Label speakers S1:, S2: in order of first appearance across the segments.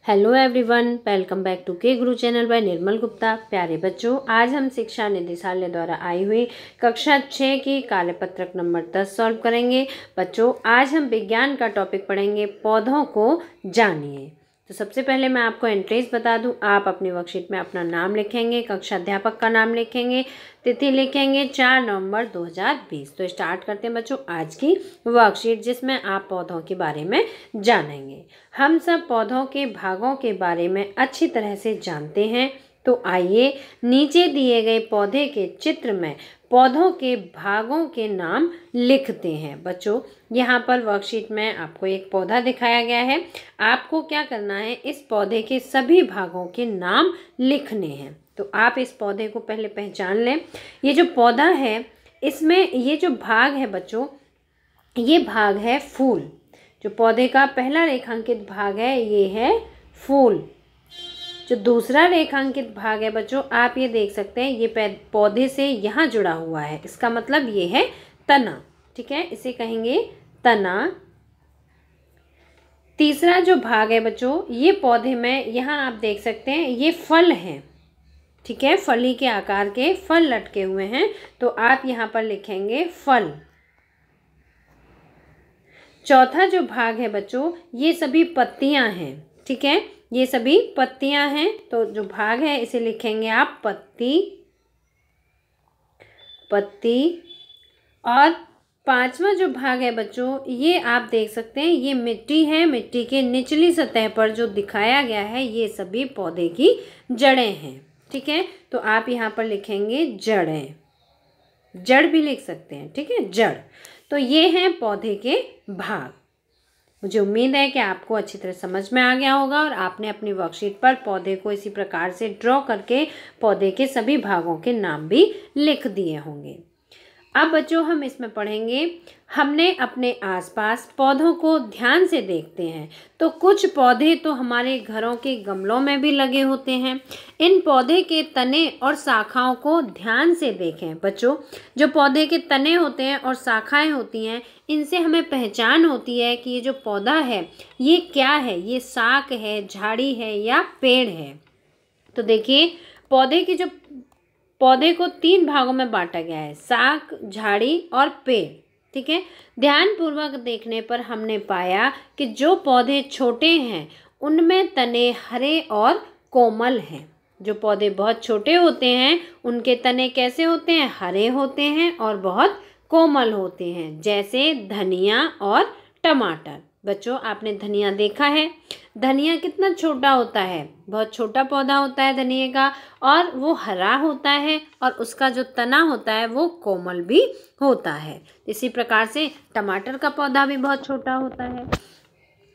S1: Hello everyone, welcome back to K Guru channel bye निर्मल गुप्ता। प्यारे बच्चों, आज हम शिक्षा निदेशालय द्वारा आई हुई कक्षा 6 की कार्यपत्रक नंबर 10 सॉल्व करेंगे। बच्चों, आज हम विज्ञान का टॉपिक पढ़ेंगे, पौधों को जानिए। तो सबसे पहले मैं आपको एंट्रीज बता दूं। आप अपनी वर्कशीट में अपना नाम लिखेंगे, कक्षा अध्यापक का नाम लिखेंगे, तिथि लिखेंगे 4 नवंबर 2020। तो स्टार्ट करते हैं बच्चों आज की वर्कशीट, जिसमें आप पौधों के बारे में जानेंगे। हम सब पौधों के भागों के बारे में अच्छी तरह से जानते हैं। तो आइए नीचे दिए गए पौधे के चित्र में पौधों के भागों के नाम लिखते हैं। बच्चों, यहाँ पर वर्कशीट में आपको एक पौधा दिखाया गया है। आपको क्या करना है, इस पौधे के सभी भागों के नाम लिखने हैं। तो आप इस पौधे को पहले पहचान लें। ये जो पौधा है, इसमें ये जो भाग है बच्चों, ये भाग है फूल। जो पौधे का पहला रेखांकित भाग है, ये है फूल। जो दूसरा रेखांकित भाग है बच्चों, आप ये देख सकते हैं, ये पौधे से यहाँ जुड़ा हुआ है। इसका मतलब ये है तना। ठीक है, इसे कहेंगे तना। तीसरा जो भाग है बच्चों, ये पौधे में यहाँ आप देख सकते हैं, ये फल है। ठीक है, फली के आकार के फल लटके हुए हैं। तो आप यहाँ पर लिखेंगे फल। चौथा जो भाग है बच्चों, ये सभी पत्तियां हैं। ठीक है, ये सभी पत्तियां हैं। तो जो भाग है, इसे लिखेंगे आप पत्ती, पत्ती। और पांचवा जो भाग है बच्चों, ये आप देख सकते हैं, ये मिट्टी है। मिट्टी के निचली सतह पर जो दिखाया गया है, ये सभी पौधे की जड़ें हैं। ठीक है, तो आप यहाँ पर लिखेंगे जड़ें। जड़ भी लिख सकते हैं। ठीक है, जड़। तो ये हैं पौधे के भाग। मुझे उम्मीद है कि आपको अच्छी तरह समझ में आ गया होगा और आपने अपनी वर्कशीट पर पौधे को इसी प्रकार से ड्रॉ करके पौधे के सभी भागों के नाम भी लिख दिए होंगे। अब बच्चों, हम इसमें पढ़ेंगे, हमने अपने आसपास पौधों को ध्यान से देखते हैं। तो कुछ पौधे तो हमारे घरों के गमलों में भी लगे होते हैं। इन पौधे के तने और शाखाओं को ध्यान से देखें। बच्चों, जो पौधे के तने होते हैं और शाखाएं होती हैं, इनसे हमें पहचान होती है कि ये जो पौधा है, ये क्या है, ये शाख है, झाड़ी है या पेड़ है। तो देखिए, पौधे को 3 भागों में बांटा गया है, शाख, झाड़ी और पेड़। ठीक है, ध्यानपूर्वक देखने पर हमने पाया कि जो पौधे छोटे हैं, उनमें तने हरे और कोमल हैं। जो पौधे बहुत छोटे होते हैं, उनके तने कैसे होते हैं, हरे होते हैं और बहुत कोमल होते हैं, जैसे धनिया और टमाटर। बच्चों, आपने धनिया देखा है। धनिया कितना छोटा होता है, बहुत छोटा पौधा होता है धनिया का, और वो हरा होता है और उसका जो तना होता है वो कोमल भी होता है। इसी प्रकार से टमाटर का पौधा भी बहुत छोटा होता है।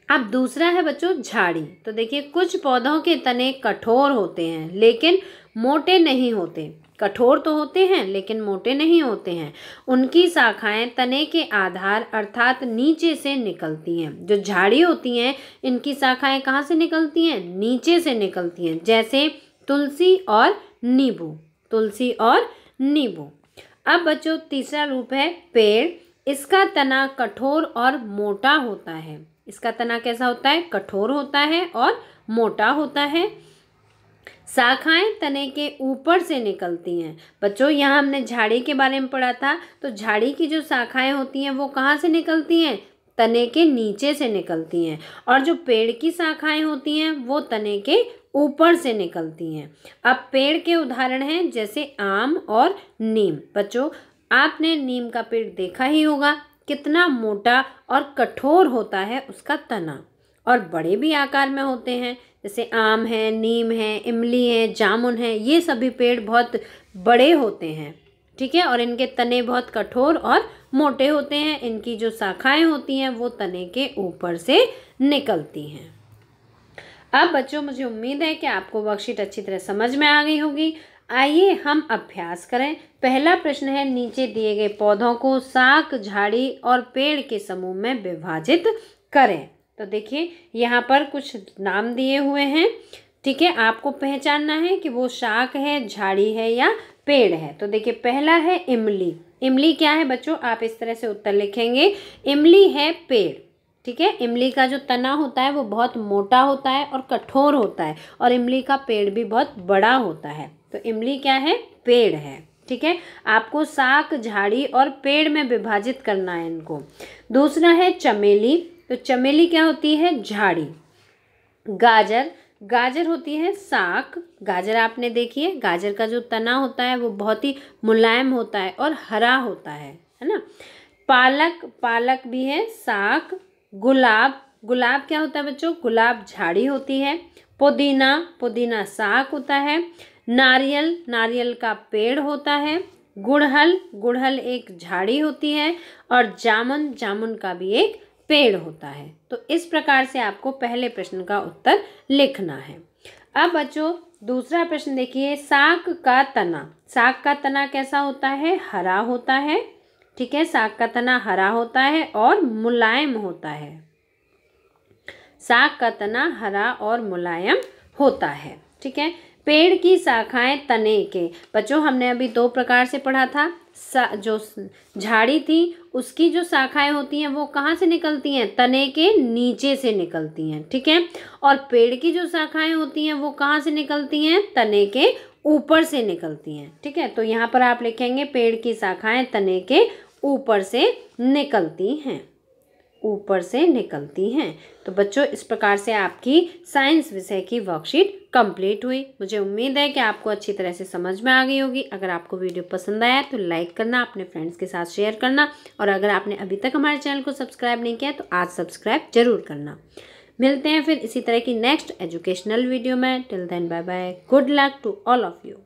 S1: अब दूसरा है बच्चों झाड़ी। तो देखिए, कुछ पौधों के तने कठोर होते हैं लेकिन मोटे नहीं होते। कठोर तो होते हैं लेकिन मोटे नहीं होते हैं। उनकी शाखाएं तने के आधार अर्थात नीचे से निकलती हैं। जो झाड़ी होती हैं, इनकी शाखाएं कहाँ से निकलती हैं, नीचे से निकलती हैं, जैसे तुलसी और नींबू। तुलसी और नींबू। अब बच्चों, तीसरा रूप है पेड़। इसका तना कठोर और मोटा होता है। इसका तना कैसा होता है, कठोर होता है और मोटा होता है। शाखाएं तने के ऊपर से निकलती हैं। बच्चों, यहाँ हमने झाड़ी के बारे में पढ़ा था। तो झाड़ी की जो शाखाएं होती हैं, वो कहाँ से निकलती हैं, तने के नीचे से निकलती हैं। और जो पेड़ की शाखाएं होती हैं, वो तने के ऊपर से निकलती हैं। अब पेड़ के उदाहरण हैं जैसे आम और नीम। बच्चों, आपने नीम का पेड़ देखा ही होगा, कितना मोटा और कठोर होता है उसका तना, और बड़े भी आकार में होते हैं। जैसे आम है, नीम है, इमली है, जामुन है, ये सभी पेड़ बहुत बड़े होते हैं। ठीक है, और इनके तने बहुत कठोर और मोटे होते हैं। इनकी जो शाखाएं होती हैं, वो तने के ऊपर से निकलती हैं। अब बच्चों, मुझे उम्मीद है कि आपको वर्कशीट अच्छी तरह समझ में आ गई होगी। आइए हम अभ्यास करें। पहला प्रश्न है, नीचे दिए गए पौधों को शाख, झाड़ी और पेड़ के समूह में विभाजित करें। तो देखिए, यहाँ पर कुछ नाम दिए हुए हैं। ठीक है, आपको पहचानना है कि वो शाख है, झाड़ी है या पेड़ है। तो देखिए, पहला है इमली। इमली क्या है बच्चों, आप इस तरह से उत्तर लिखेंगे, इमली है पेड़। ठीक है। इमली का जो तना होता है वो बहुत मोटा होता है और कठोर होता है, और इमली का पेड़ भी बहुत बड़ा होता है। तो इमली क्या है? पेड़ है। ठीक है, आपको शाख, झाड़ी और पेड़ में विभाजित करना है इनको। दूसरा है चमेली। तो चमेली क्या होती है? झाड़ी। गाजर, गाजर होती है शाख। गाजर आपने देखी है, गाजर का जो तना होता है वो बहुत ही मुलायम होता है और हरा होता है ना। पालक, पालक भी है शाख। गुलाब, गुलाब क्या होता है बच्चों? गुलाब झाड़ी होती है। पुदीना, पुदीना शाख होता है। नारियल, नारियल का पेड़ होता है। गुड़हल, गुड़हल एक झाड़ी होती है। और जामुन, जामुन का भी एक पेड़ होता है। तो इस प्रकार से आपको पहले प्रश्न का उत्तर लिखना है। अब बच्चों दूसरा प्रश्न देखिए, शाख का तना। शाख का तना कैसा होता है? हरा होता है। ठीक है, शाख का तना हरा होता है और मुलायम होता है। शाख का तना हरा और मुलायम होता है। ठीक है, पेड़ की शाखाएं तने के। बच्चों हमने अभी दो प्रकार से पढ़ा था। जो झाड़ी थी उसकी जो शाखाएं होती हैं वो कहाँ से निकलती हैं? तने के नीचे से निकलती हैं। ठीक है, और पेड़ की जो शाखाएं होती हैं वो कहाँ से निकलती हैं? तने के ऊपर से निकलती हैं। ठीक है, तो यहाँ पर आप लिखेंगे पेड़ की शाखाएं तने के ऊपर से निकलती हैं, ऊपर से निकलती हैं। तो बच्चों इस प्रकार से आपकी साइंस विषय की वर्कशीट कंप्लीट हुई। मुझे उम्मीद है कि आपको अच्छी तरह से समझ में आ गई होगी। अगर आपको वीडियो पसंद आया तो लाइक करना, अपने फ्रेंड्स के साथ शेयर करना, और अगर आपने अभी तक हमारे चैनल को सब्सक्राइब नहीं किया तो आज सब्सक्राइब जरूर करना। मिलते हैं फिर इसी तरह की नेक्स्ट एजुकेशनल वीडियो में। Till then bye bye, good luck to all of you.